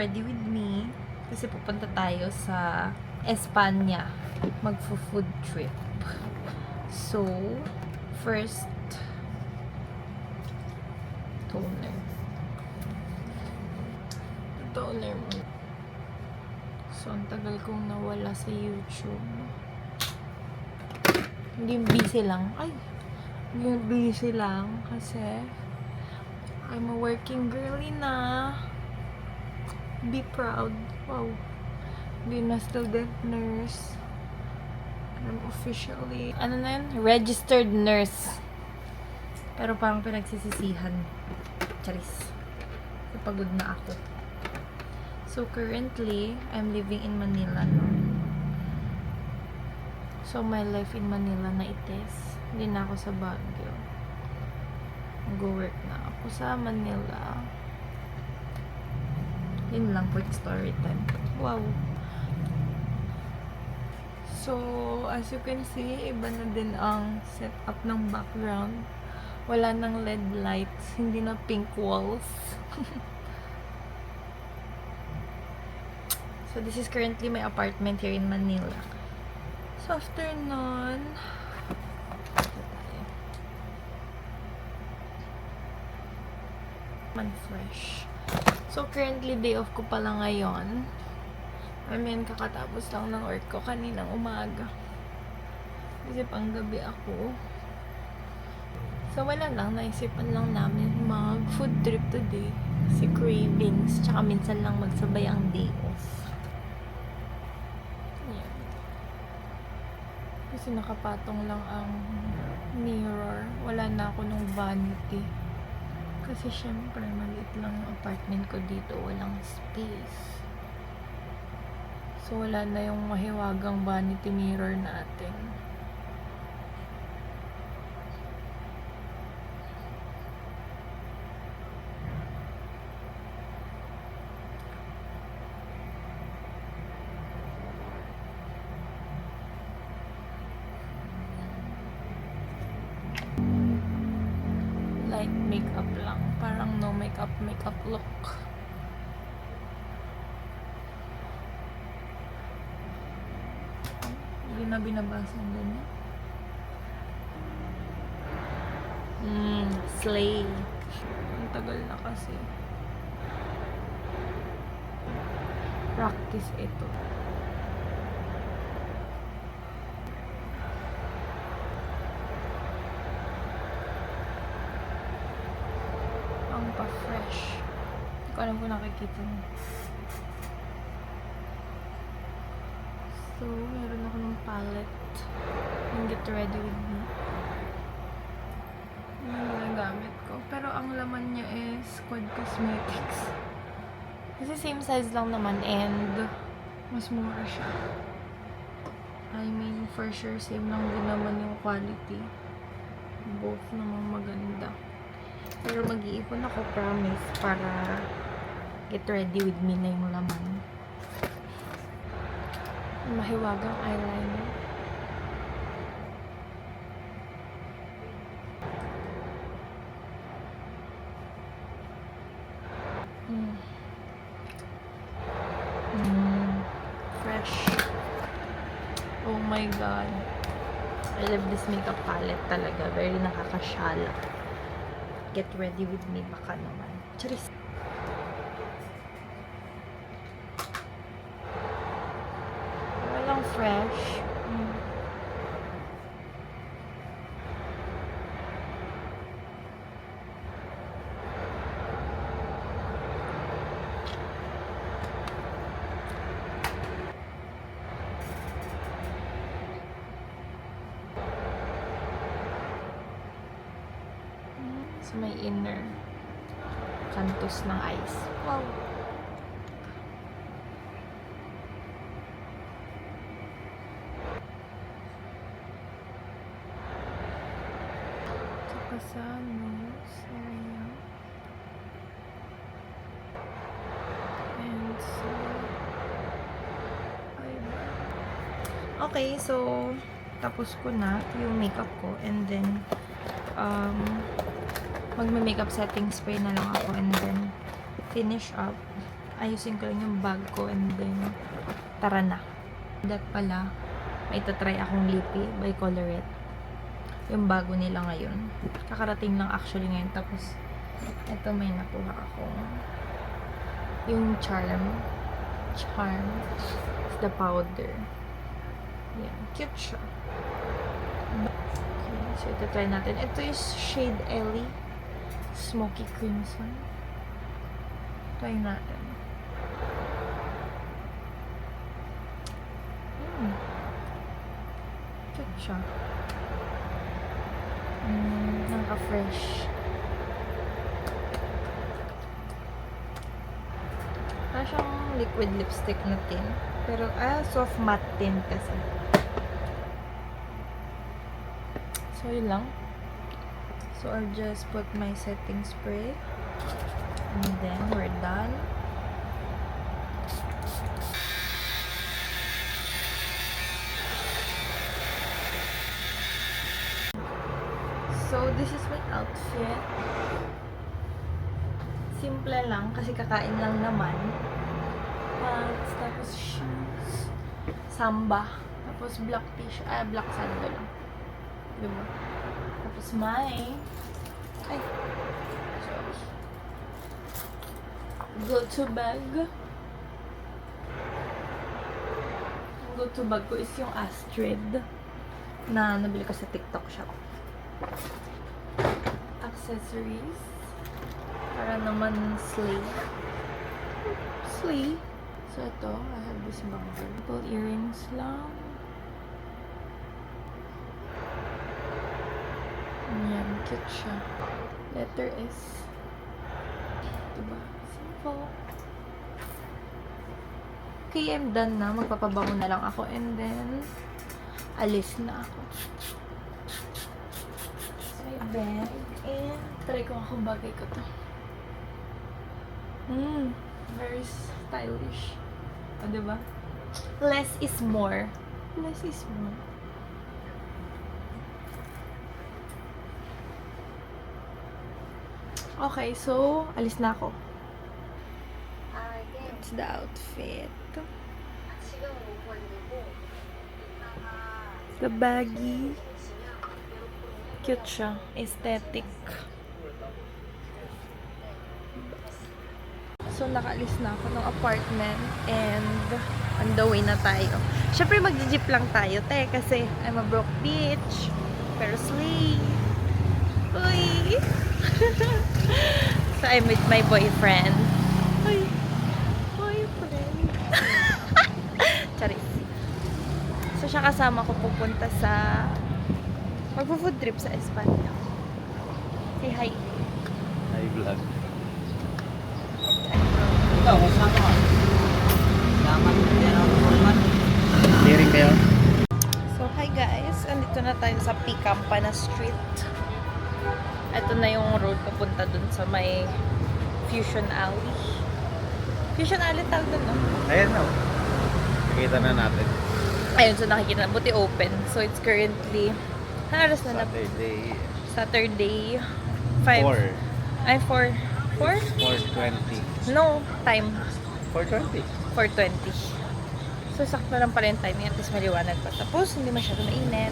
ready with me kasi pupunta tayo sa Espanya magfo-food trip. So, first toner mo. So, ang tagal kong nawala sa YouTube. Hindi busy lang. Hindi busy lang kasi I'm a working girly na. Be proud. Wow. Hindi na student nurse. I'm officially, registered nurse. Pero parang pinagsisisihan. Charis. Pagod na ako. So, currently, I'm living in Manila, no? So, my life in Manila na itis. Hindi na ako sa Baguio. Go-work na ako sa Manila. Yun lang, quick story time. Wow! So, as you can see, iba na din ang setup ng background. Wala nang LED lights. Hindi na pink walls. So, this is currently my apartment here in Manila. So, after nun, fresh. So, currently, day off ko pala ngayon. I mean, kakatapos lang ng work ko kaninang umaga. Kasi pang gabi ako. So, wala lang. Naisipan lang namin mag-food trip today. Kasi cravings. Tsaka minsan lang magsabay ang day off. Kasi nakapatong lang ang mirror. Wala na ako nung vanity. Kasi syempre, maliit lang ang apartment ko dito. Walang space. So, wala na yung mahiwagang vanity mirror natin. Light makeup lang. Parang no makeup look. Hindi na binabasa ang ganyan. Slay. Ang tagal na kasi. Practice ito. Pa-fresh. Hindi ko alam kung nakikita mo. So, meron ako ng palette. Yung Get Ready With Me. Yung ginagamit ko. Pero ang laman niya is Quad Cosmetics. Kasi same size lang naman and mas mura siya. I mean, for sure, same lang din naman yung quality. Both namang maganda. Pero mag-iipon ako, promise, para Get Ready With Me na yung laman. Mahiwagang eyeliner. Fresh. Oh my god. I love this makeup palette talaga. Very nakakasyala. Get Ready With Me, baka naman. Charis. Walang fresh. So, may inner kantos ng eyes. Wow! Saka sa nose area. And so, okay, so tapos ko na yung makeup ko and then magme-makeup setting spray na lang ako and then finish up. ayusin ko lang yung bag ko and then tara na. That pala, may tatry akong lippy by Colorette. Yung bago nila ngayon. Kakarating lang actually ngayon. Tapos, ito may nakuha akong yung Charm. It's the powder. Yan. Cute siya. Okay, so ito try natin. Ito is shade Ellie. Smoky Crimson. Try natin. Cute siya. Naka-fresh. Parang siyang liquid lipstick na tint. Pero, soft matte tint kasi. So, yun lang. So, I'll just put my setting spray. And then, we're done. So, this is my outfit. Simple lang, kasi kakain lang naman. Pants, tapos shoes, samba, tapos black t-shirt, black sandal. Diba? Tapos may, sorry. Go-to bag. Ang go-to bag ko is yung Astrid na nabili ko sa TikTok shop. Accessories. Para naman slay. So, ito. I have this bangle. Little earrings lang. Ayan. Cute siya. Letter S. Diba? Simple. Okay, I'm done na. Magpapabango na lang ako. And then, alis na ako. Bag and try ko kung bagay ko to. Very stylish. O, diba? Less is more. Less is more. Okay, so alis na ako. That's the outfit. The baggy. Cute siya. Aesthetic. So, nakaalis na ako ng apartment and on the way na tayo. Siyempre, mag-jeep lang tayo, te, kasi I'm a broke bitch. Pero slay. Uy! So, I'm with my boyfriend. Uy! Boyfriend. Charis. So, siya kasama ko pupunta sa magpo-food trip sa Espanya. Say hi. Hi, vlog. Ikaw, kasama ka. Daman mo yan ang format. Hearing kayo? So, hi guys. Andito na tayo sa Picampana Street. Ito na yung road papunta dun sa may Fusion Alley. Fusion Alley tawag dun, no? Ayan na. Nakikita na natin. Ayun, so nakikita na. Buti open. So, it's currently halos na Saturday 5 ay 4 4:20. no time 4:20. 4:20. So sakto lang pala yung timing at least maliwanag pa, tapos hindi masyado mainit.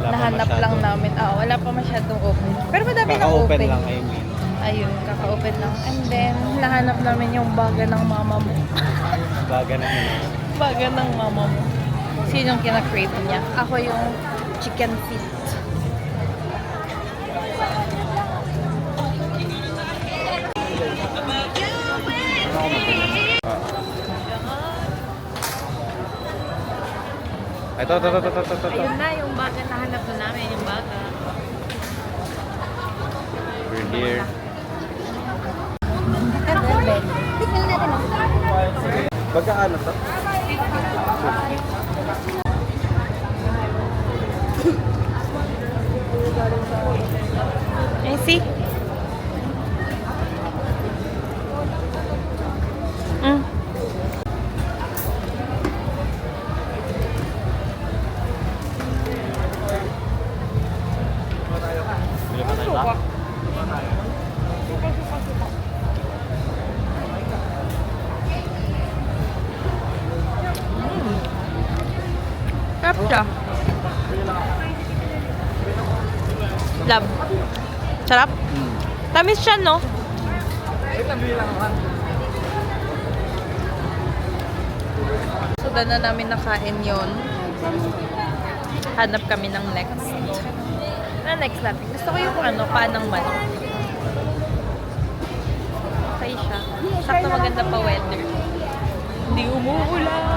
Nahanap lang namin. Wala pa masyadong open. Pero madami nang open. Kaka-open lang, I mean. Ayun, kaka-open lang. And then, nahanap namin yung baga ng mama mo. Baga na yun. Baga ng mama mo. Sino yung kina-crave niya? Ako yung chicken feet. Ito. Ayun na, yung baga nahanap na namin, yung baga. We're here. Magkaano to? I see. Sarap siya. Love. Sarap? Tamis siya, no? So, doon na namin nakain yun. Hanap kami ng next. Na next natin. Gusto ko yung panang manok. Okay siya. Sakto maganda pa weather. Hindi umuulan.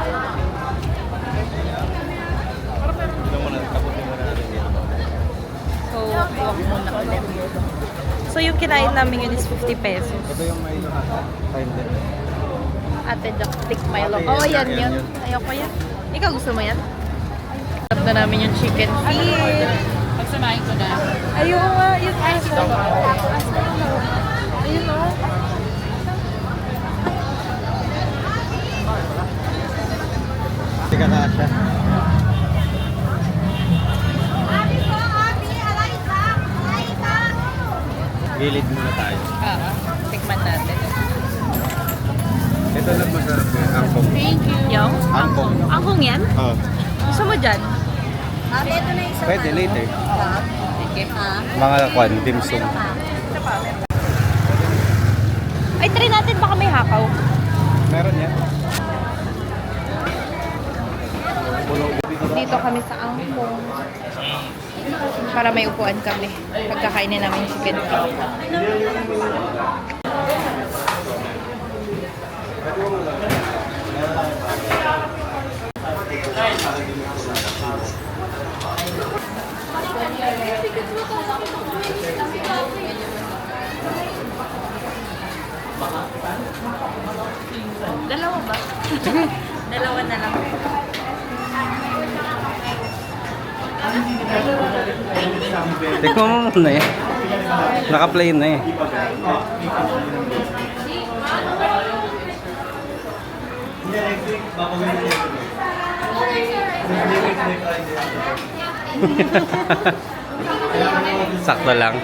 So, walk muna ulit. So, yung kinain namin yun is 50 pesos. Ito yung may Thailand. Ate Jack Stick Milo. Oo, yan yun. Ayoko yan. Ikaw gusto mo yan? Sarap na namin yung chicken feet. Pagsamahin ko na. Ayoko nga. Yun ay ayun o. Hindi ka kasha. Gilid muna tayo. Tikman natin. Ito lang masarap yung angkong. Thank you. Yung? Angkong. Angkong yan? Oh. Gusto mo dyan? Ito na isa. Pwede later. Sige. Mga kwan, dim sum. Ay, try natin baka may hakaw. Meron yan. Dito kami sa Angkong. Para may upuan kami. Pagkakainin namin yung chicken feet. Dalawa ba? Dalawa na lang. Tignan mo muna eh. Naka-play na eh. Sakto lang.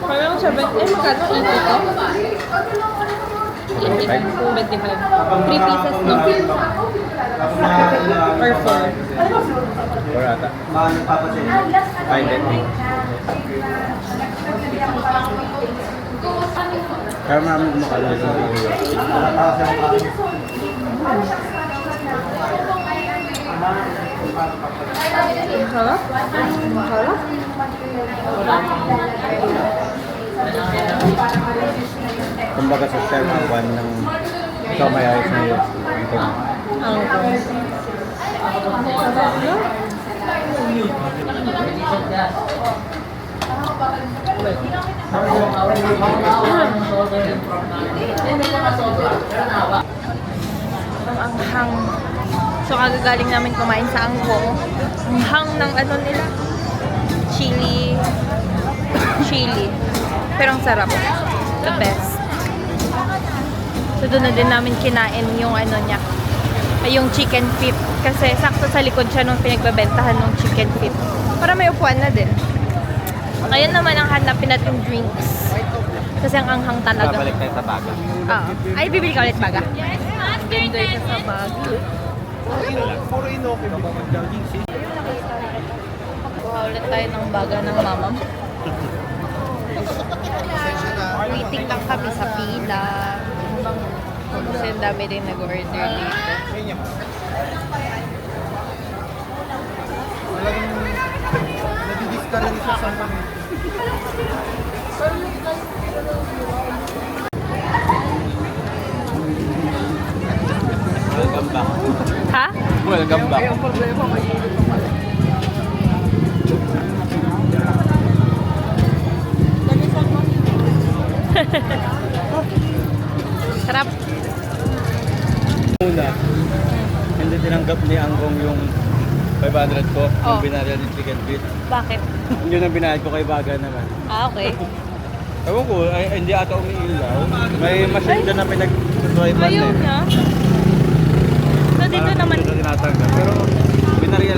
Parang 7, magkano? 80 to? 25. 3 pieces, no? Or 4. Or ata. Find it. Kaya marami kumakalala sa video. Masarap? Masarap? Kumbaga sa step ng one ng ikaw may ayos na yun. Ito. Sarap na? Ang anghang. So, kagagaling namin kumain sa Angkong. Ang hang ng ano nila. Chili. Chili. Pero ang sarap. The best. So, doon na din namin kinain yung ano niya. Ay, yung chicken feet. Kasi sakto sa likod siya nung pinagbebentahan ng chicken feet. Para may upuan na din. Ngayon naman ang hanapin natin drinks. Kasi ang anghang talaga. Babalik tayo sa baga. Ay, bibili ka ulit baga? Yes, enjoy ka sa baga. Puro inoki ba mag-jogging siya? Kuha ulit tayo ng baga ng mamam. Waiting lang kami sa pila. Kasi ang dami rin nag-order dito. Nadi-discourage siya sa kami. Welcome back. Ha? Welcome back. Sarap. Una, hindi tinanggap ni Angkong yung 500 ko, Oh. yung binaril ni chicken feet. Bakit? Yun ang binayad ko kay Baga naman. Okay. Ewan ko, hindi ata umiilaw. May machine dyan na pinag-drive Ayaw eh. niya. So, dito Parang naman. Dito tinatanggap. Pero binaril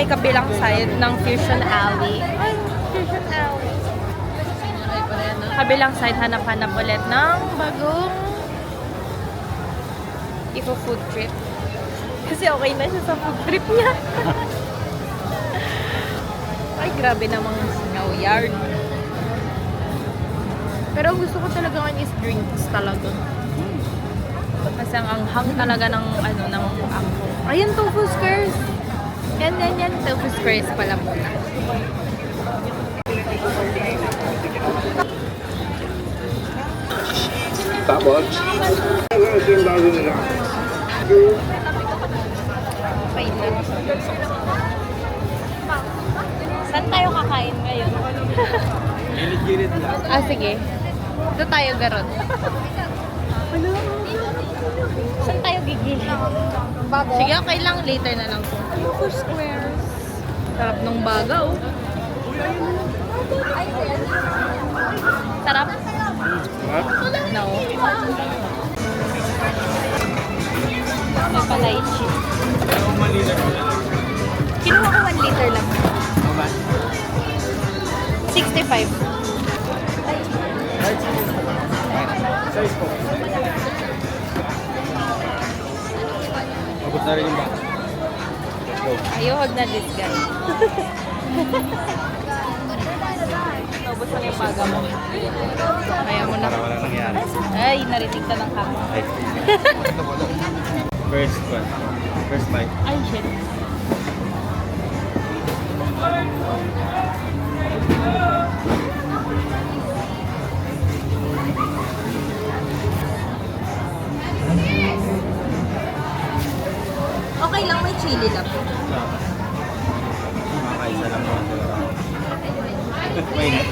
may kabilang side ng Fusion Alley. Ay, Fusion Alley. Kabilang side, hanap-hanap ulit ng bagong food trip. Kasi okay na siya sa food trip niya. Ay, grabe namang snow yard. Pero gusto ko talaga ngayon is drinks talaga. Kasi ang anghang talaga ng ano ng ako. Ayun, tofu squares. Yan. Tofu squares pala muna. Tapos, yung bago nila. Okay na. Saan tayo kakain ngayon? Gilid-gilid lang. Sige. Ito tayo, Garot. Saan tayo gigilid? Sige, okay lang. Later na lang po. Tofu squares. Sarap nung baga, oh. Sarap? No. May palay cheese. Kinuha ko 1 liter lang. 65. Size po. Abot na rin yung box. Go. Ayaw, huwag na this guy. Naubos na yung baga mo. Kaya mo na. Para wala nangyari. Ay, narinig ka ng kama. Ay. First one. First bite. Ay, shit. Okay lang, may chili lang. Makakaisa lang po. Mainit.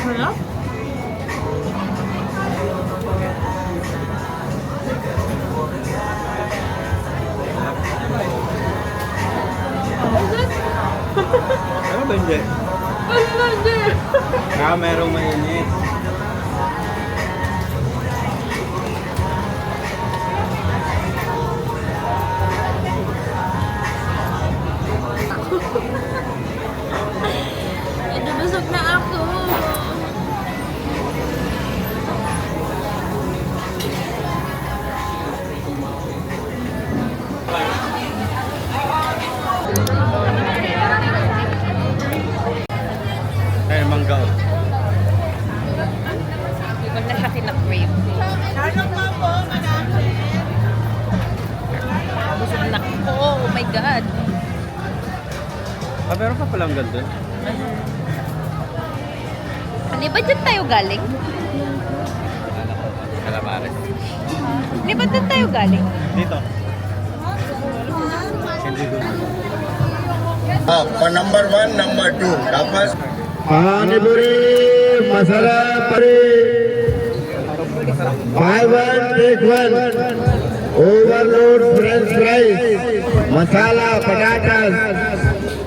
Wala? Ano ba hindi? Merong mainit. Nabusog na ako. Ay, mangga. Hindi ko na siya kinakrave. Busog na ako. Oh my God. Ah, meron pa palang ganda. Di ba dyan tayo galing? Calamares. Di ba dyan tayo galing? Dito. Hindi doon. For number 1, number 2. Tapos, पानी पूरी मसाला पूरी buy one take one overload french fries masala potatoes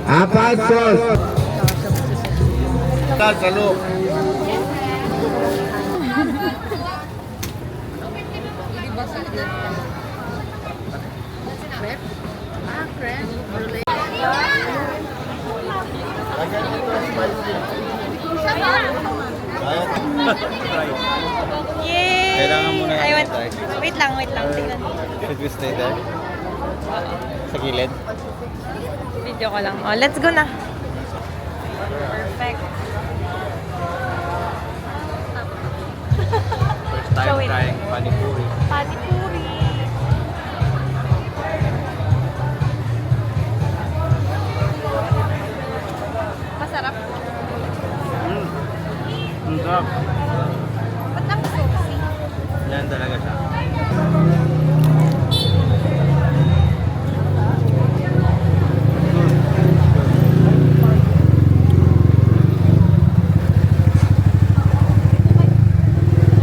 apas sauce salo. Yay! Kailangan mo na Ay, yan, wait, Tay. wait lang. Tingnan. Should we stay there? Sa gilid? Video ko lang. Oh, let's go na. Perfect. First time Show it. trying panipuri. Panipuri. Masarap. Ang sarap. Ba't ang saucy? Yan talaga siya.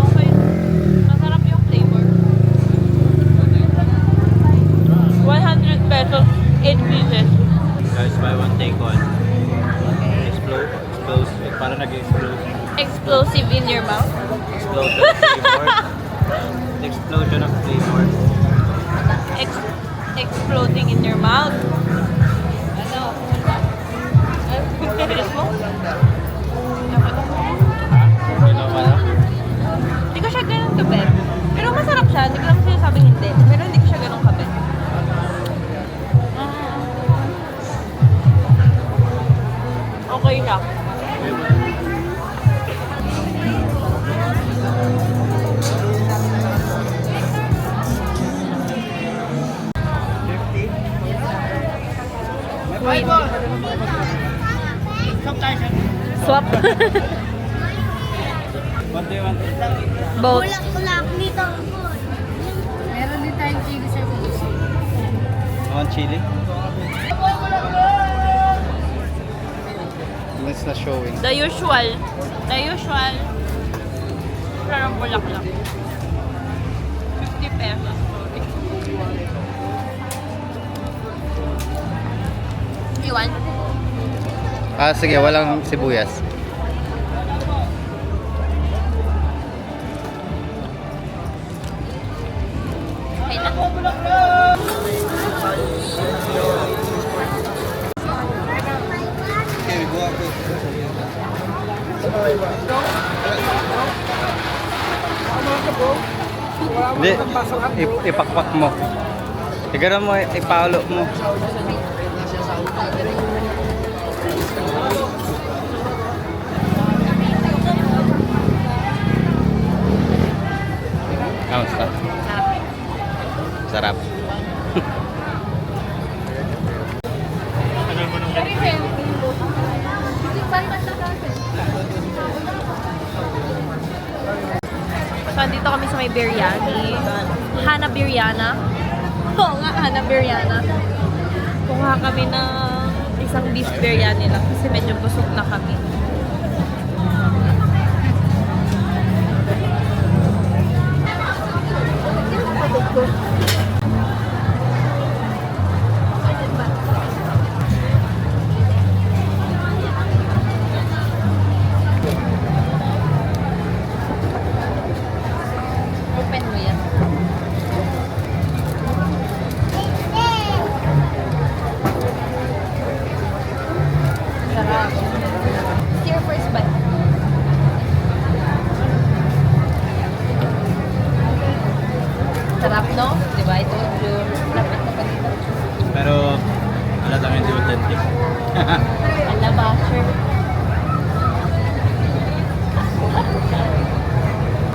Okay. Masarap yung flavor. 100 pesos, 8 pieces. Guys, buy one, take one. Explode. Para nag-explode. Explosive in your mouth. Explosion of flavor. Explosion of flavor. Exploding in your mouth. Bilis mo? Hindi ko siya ganun kabet. Pero masarap siya. Hindi ko lang sinasabing hindi. Pero hindi ko siya ganun kabet. Okay siya. Wait. Swap. What do you want? Both. Kulak dito ako. Meron din tayong chili sa gusto. Want chili? It's not showing. The usual. The usual. Parang bulaklak. 50 pesos. You want? Sige, walang sibuyas. Okay na. Okay, we go up. Hindi, ipakpak mo. Tignan mo, ipaulo mo. Kamusta? Sarap. So, andito kami sa may biryani. Hana Biryana. Oo nga, Hana Biryana. Kuha kami ng isang beef biryani lang kasi medyo busog na kami. Open mo yan. Sarap. It's your first bite. Sarap, no? Diba? I told you. Lapit na pa dito. Pero, alam hindi authentic. Ala ba, sure.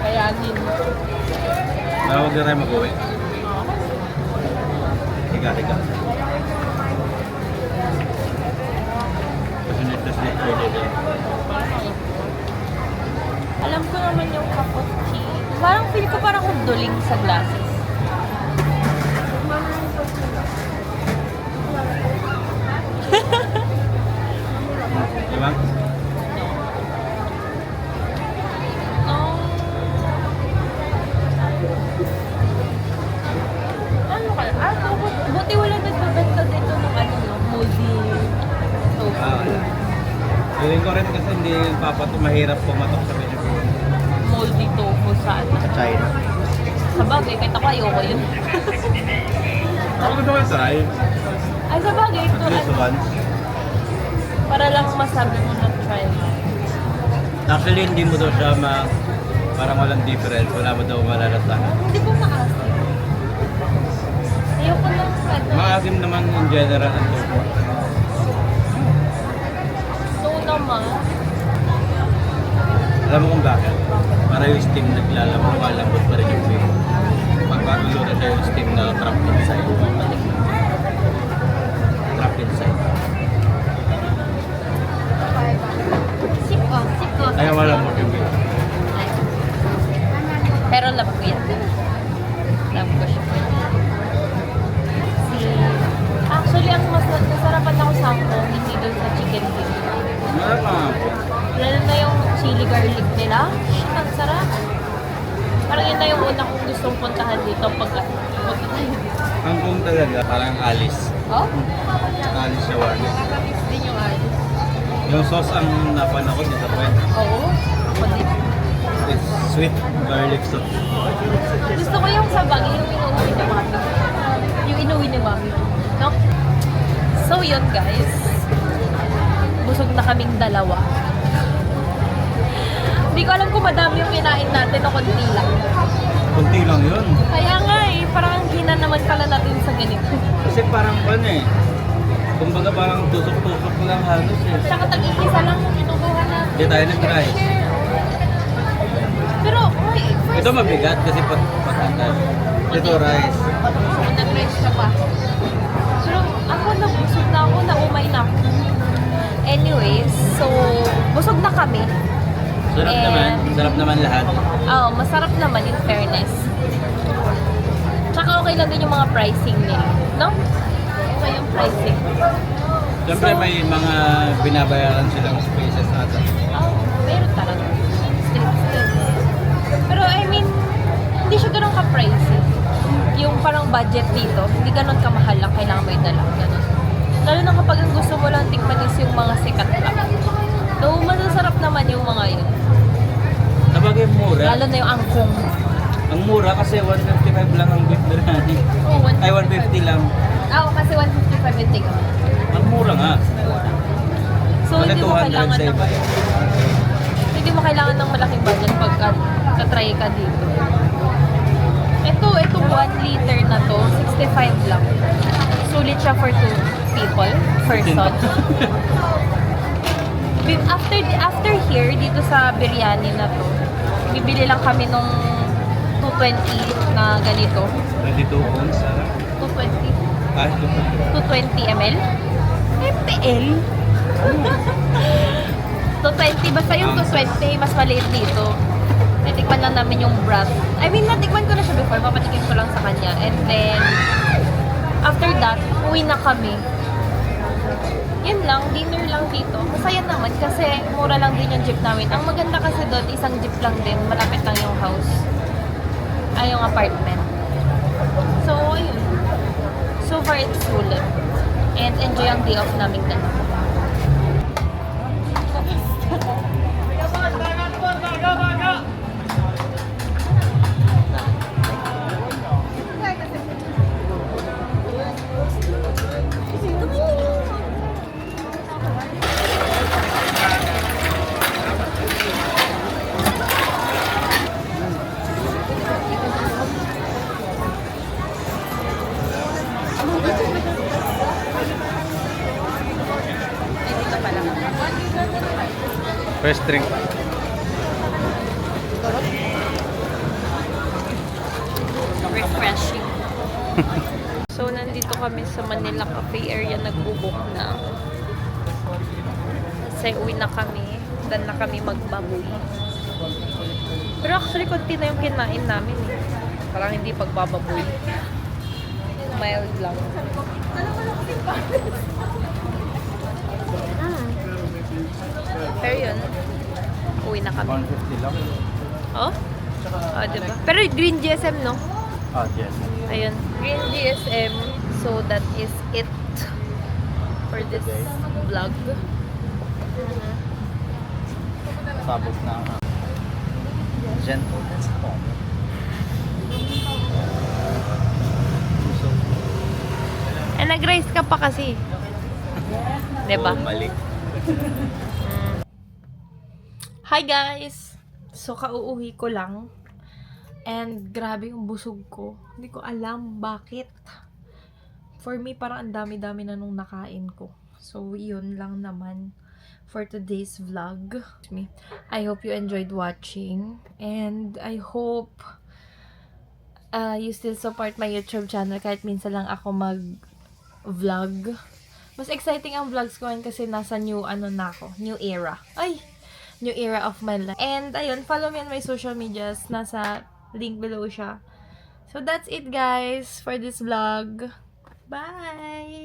Kayanin. Pero huwag na tayo mag-uwi. Higa. Kasi need to sleep early din. Alam ko naman yung cup of tea. Parang feel ko parang huduling sa glasses. Diba? No. Ano kaya? Buti wala nagbabenta dito ng ano, no? Moldy tofu. Wala. Feeling ko rin kasi hindi mahirap pumatok sa Pilipinas. Moldy tofu sa ano. Sa China. Sa bagay, kahit ako ayoko yun. Ako gusto ko try. Ay, sa bagay, ito At least ano, once. para lang masabi mo na try mo. Actually, hindi mo daw siya parang walang difference. Wala mo daw malalasahan. Hindi ko maasim. Ayoko lang ano. Maasim naman in general ang tofu. So naman, Alam mo kung bakit? Para yung steam naglalambot, malambot pa rin yung beef. Pagkagulo na siya yung steam na trapped inside. Trapped inside. sip ko. Kaya malambot yung beef. Pero love ko yan. Love ko siya. Actually, ang mas nasarapan ako sa hindi doon sa chicken wing. Meron mga po. Lalo na yung chili garlic nila. Shit, ang sarap. Parang yun na yung una kong gustong puntahan dito pagka punta tayo dito. Ang kung talaga, parang Alice. Oh? Alice shawarma. Nakakamiss din yung alis. Yung sauce ang napan ako dito po. Oo. Ako din. It's sweet garlic sauce. Gusto ko yung sa bagay, yung inuwi ni Mami. Yung inuwi ni Mami. No? So yun guys. busog na kaming dalawa. Hindi ko alam kung madami yung kinain natin o konti lang. Kunti lang yun. Kaya nga eh, parang ang hina naman pala natin sa ganito. Kasi parang kumbaga parang tusok-tusok lang halos eh. Tsaka tag-isa lang yung kinukuha na. Hindi tayo nag-try. Pero, uy, first, Ito mabigat kasi patanda. Ito rice. nag-rice ka pa. Pero ako nabusog na ako, naumay na ako. Anyways, so, busog na kami. Sarap And- naman. Sarap naman lahat. Oo, masarap naman in fairness. Tsaka okay lang din yung mga pricing nila. No? Okay yung pricing. Siyempre So- may mga binabayaran silang spaces ata. Oh, meron talaga. Street. Pero I mean, hindi siya ganun ka-pricey. Yung parang budget dito, hindi ganun kamahal lang kailangan mo idala. Ganun. Lalo na kapag ang gusto mo lang tikman is yung mga sikat lang. Though masasarap naman yung mga yun. Sabagay mura. Lalo na yung angkong. Ang mura kasi 155 lang ang beef biryani. Oh, Ay, 150 lang. Kasi 155 yung ticket. Ang mura nga. So, Kasi hindi mo 200 kailangan sa ng iba yun. hindi mo kailangan ng malaking budget pag try ka dito. Ito 1 liter na to, 65 lang. Sulit siya for 2 people, person. After here, dito sa biryani na to, bibili lang kami nung 220 na ganito. 22 ounce. 220. Ah, 220 ml? MTL? 220, basta yung 220, mas maliit dito. Natikman lang namin yung broth. I mean, natikman ko na siya before, papatikin ko lang sa kanya. And then, after that, uwi na kami. Yun lang, dinner lang dito. Masaya naman kasi mura lang din yung jeep namin. Ang maganda kasi doon, isang jeep lang din, malapit lang yung house. Ay, yung apartment. So, ayun. So far, it's sulit. And enjoy ang day off namin dalawa. First drink. Refreshing. So, nandito kami sa Manila Cafe area. Nagbubok na. Kasi uwi na kami. Dan na kami magbaboy. Pero actually, konti na yung kinain namin eh. Parang hindi pagbababoy. Mild lang. Pero yun, uwi na kami. 150 lang. Oh? Oh, diba? Pero green GSM, no? Ah, yes. Ayun. Green GSM. So, that is it for this vlog. Sabog na. Gentle. Eh, nag-rice ka pa kasi. Diba? Oo, mali. Hi guys! So, kauuwi ko lang. And grabe yung busog ko. Hindi ko alam bakit. For me, parang ang dami-dami na nung nakain ko. So, yun lang naman for today's vlog. I hope you enjoyed watching. And I hope you still support my YouTube channel kahit minsan lang ako mag-vlog. Mas exciting ang vlogs ko ngayon kasi nasa new era. New era of my life. And ayun, follow me on my social medias. Nasa link below siya. So that's it guys for this vlog. Bye!